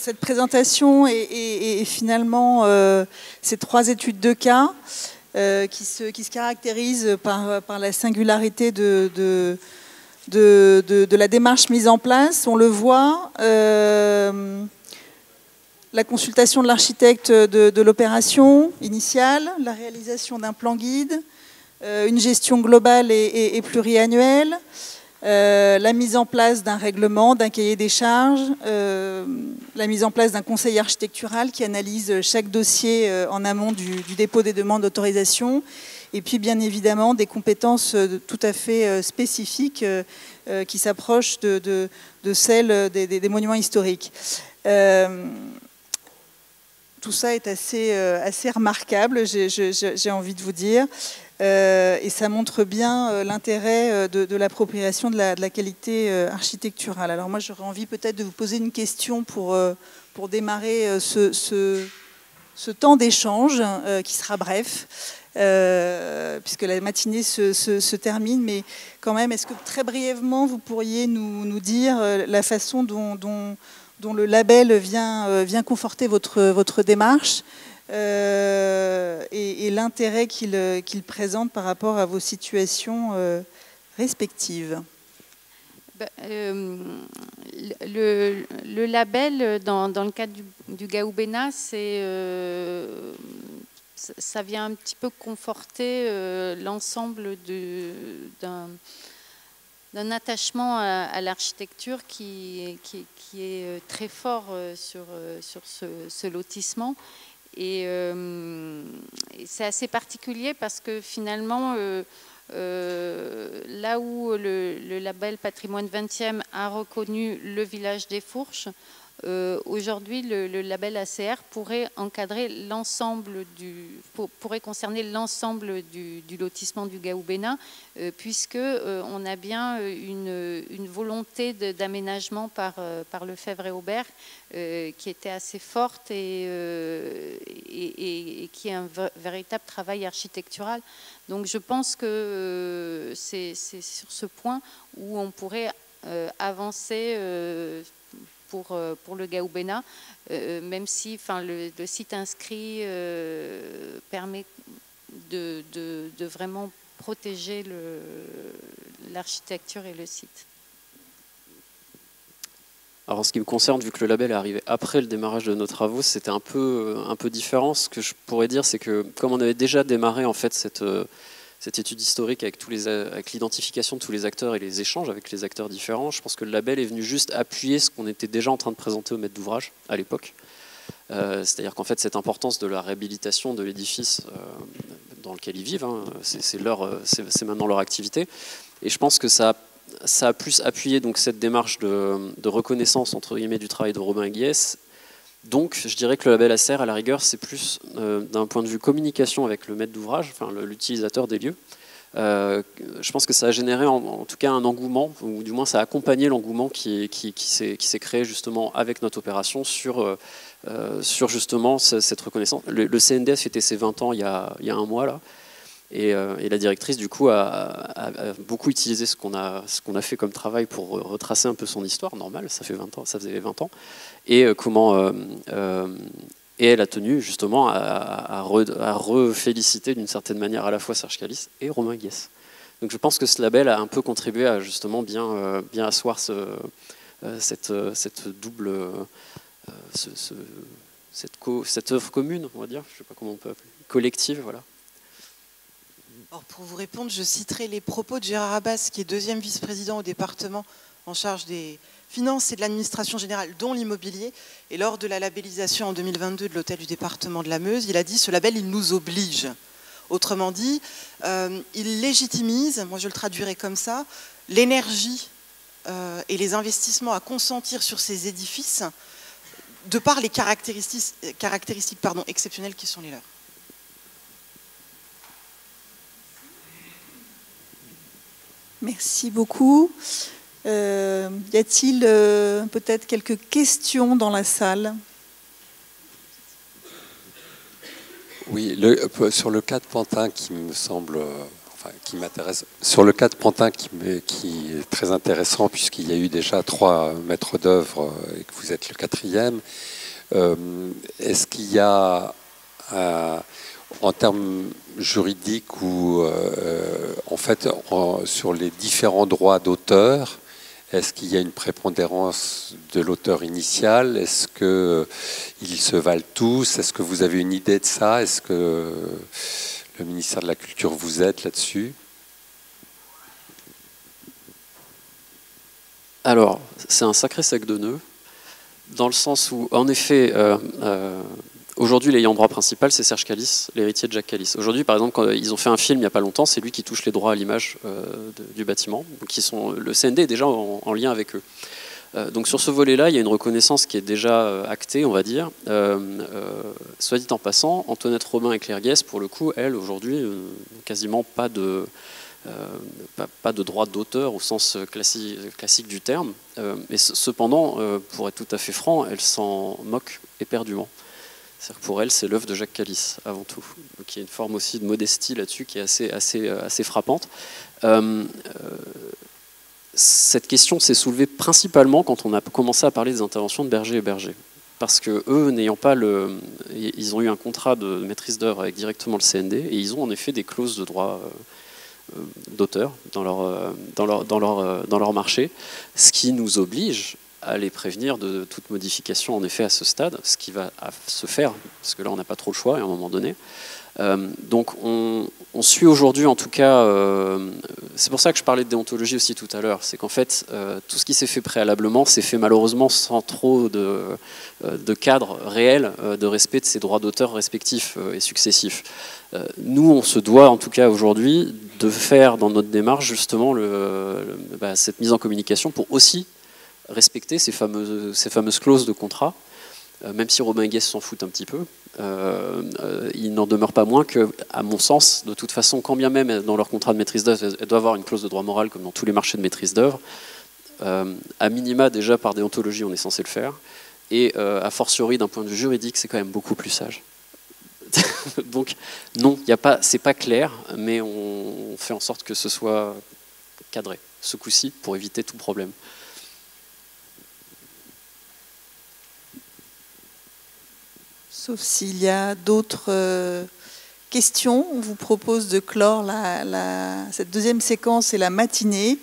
cette présentation est finalement ces 3 études de cas qui se caractérisent par la singularité de la démarche mise en place. On le voit, la consultation de l'architecte de l'opération initiale, la réalisation d'un plan guide, une gestion globale et pluriannuelle, la mise en place d'un règlement, d'un cahier des charges, la mise en place d'un conseil architectural qui analyse chaque dossier en amont du dépôt des demandes d'autorisation, et puis bien évidemment des compétences tout à fait spécifiques qui s'approchent de celles des monuments historiques. Tout ça est assez remarquable, j'ai envie de vous dire. Et ça montre bien l'intérêt de l'appropriation de la qualité architecturale. Alors moi, j'aurais envie peut-être de vous poser une question pour démarrer ce temps d'échange qui sera bref, puisque la matinée se termine. Mais quand même, est-ce que très brièvement, vous pourriez nous dire la façon dont le label vient conforter votre démarche et l'intérêt qu'il présente par rapport à vos situations respectives? Le label, dans le cadre du Gaoubena, ça vient un petit peu conforter l'ensemble d'un attachement à l'architecture qui est très fort sur ce lotissement. Et c'est assez particulier parce que finalement, là où le label Patrimoine 20e a reconnu le village des Fourches, aujourd'hui le label ACR pourrait encadrer l'ensemble pourrait concerner l'ensemble du lotissement du Gaoubena, puisque on a bien une volonté d'aménagement par Lefebvre et Aubert qui était assez forte et qui est un véritable travail architectural. Donc je pense que c'est sur ce point où on pourrait avancer pour le Gaoubena, même si le site inscrit permet de vraiment protéger l'architecture et le site. Alors en ce qui me concerne, vu que le label est arrivé après le démarrage de nos travaux, c'était un peu différent. Ce que je pourrais dire, c'est que comme on avait déjà démarré en fait cette étude historique avec l'identification de tous les acteurs et les échanges avec les acteurs différents, je pense que le label est venu juste appuyer ce qu'on était déjà en train de présenter au maître d'ouvrage à l'époque. C'est-à-dire qu'en fait, cette importance de la réhabilitation de l'édifice dans lequel ils vivent, hein, c'est maintenant leur activité. Et je pense que ça a plus appuyé donc, cette démarche de reconnaissance entre guillemets, du travail de Robin Guiès. Donc, je dirais que le label ACR, à la rigueur, c'est plus d'un point de vue communication avec le maître d'ouvrage, enfin l'utilisateur des lieux. Je pense que ça a généré en tout cas un engouement, ou du moins ça a accompagné l'engouement qui s'est créé justement avec notre opération sur justement cette reconnaissance. Le CNDS fêtait ses 20 ans il y a un mois là. Et la directrice, du coup, a beaucoup utilisé ce qu'on a fait comme travail pour retracer un peu son histoire, normal, ça faisait 20 ans. Et et elle a tenu justement à reféliciter d'une certaine manière à la fois Serge Calice et Romain Guiès. Donc je pense que ce label a un peu contribué à justement bien asseoir cette double, cette œuvre commune, on va dire, je ne sais pas comment on peut appeler, collective, voilà. Alors pour vous répondre, je citerai les propos de Gérard Abbas, qui est 2e vice-président au département en charge des finances et de l'administration générale, dont l'immobilier. Et lors de la labellisation en 2022 de l'hôtel du département de la Meuse, il a dit « ce label, il nous oblige ». Autrement dit, il légitimise, moi je le traduirais comme ça, l'énergie et les investissements à consentir sur ces édifices de par les caractéristiques exceptionnelles qui sont les leurs. Merci beaucoup. Y a-t-il peut-être quelques questions dans la salle? Oui, sur le cas de Pantin qui me semble qui m'intéresse. Sur le cas de Pantin, qui est très intéressant, puisqu'il y a eu déjà 3 maîtres d'œuvre et que vous êtes le 4e, est-ce qu'il y a, en termes juridiques ou en fait, sur les différents droits d'auteur, est-ce qu'il y a une prépondérance de l'auteur initial? Est-ce qu'ils se valent tous? Est-ce que vous avez une idée de ça? Est-ce que le ministère de la Culture vous aide là-dessus? Alors, c'est un sacré sac de nœuds, dans le sens où, en effet, aujourd'hui, l'ayant droit principal, c'est Serge Calice, l'héritier de Jacques Calice. Aujourd'hui, par exemple, quand ils ont fait un film il n'y a pas longtemps, c'est lui qui touche les droits à l'image du bâtiment. Donc le CND est déjà en lien avec eux. Donc sur ce volet-là, il y a une reconnaissance qui est déjà actée, on va dire. Soit dit en passant, Antoinette Robin et Claire Guès, pour le coup, elles, aujourd'hui, quasiment pas de droit d'auteur au sens classique du terme. Mais cependant, pour être tout à fait franc, elles s'en moquent éperdument. C'est-à-dire que pour elles, c'est l'œuvre de Jacques Calice, avant tout. Donc il y a une forme aussi de modestie là-dessus qui est assez frappante. Cette question s'est soulevée principalement quand on a commencé à parler des interventions de Berger et Berger. Parce que eux, n'ayant pas ils ont eu un contrat de maîtrise d'œuvre avec directement le CND, et ils ont en effet des clauses de droit d'auteur dans leur marché, ce qui nous oblige à les prévenir de toute modification en effet à ce stade, ce qui va se faire, parce que là on n'a pas trop le choix à un moment donné. Donc on suit aujourd'hui en tout cas, c'est pour ça que je parlais de déontologie aussi tout à l'heure, c'est qu'en fait tout ce qui s'est fait préalablement s'est fait malheureusement sans trop de cadre réel de respect de ces droits d'auteur respectifs et successifs. Nous on se doit en tout cas aujourd'hui de faire dans notre démarche justement cette mise en communication pour aussi respecter ces fameuses clauses de contrat, même si Robin Guès s'en fout un petit peu. Il n'en demeure pas moins que, à mon sens, de toute façon, quand bien même dans leur contrat de maîtrise d'œuvre, elle doit avoir une clause de droit moral comme dans tous les marchés de maîtrise d'œuvre. À minima, déjà par déontologie, on est censé le faire. Et a fortiori, d'un point de vue juridique, c'est quand même beaucoup plus sage. Donc, non, c'est pas clair, mais on fait en sorte que ce soit cadré, ce coup-ci, pour éviter tout problème. Sauf s'il y a d'autres questions, on vous propose de clore cette deuxième séquence et la matinée.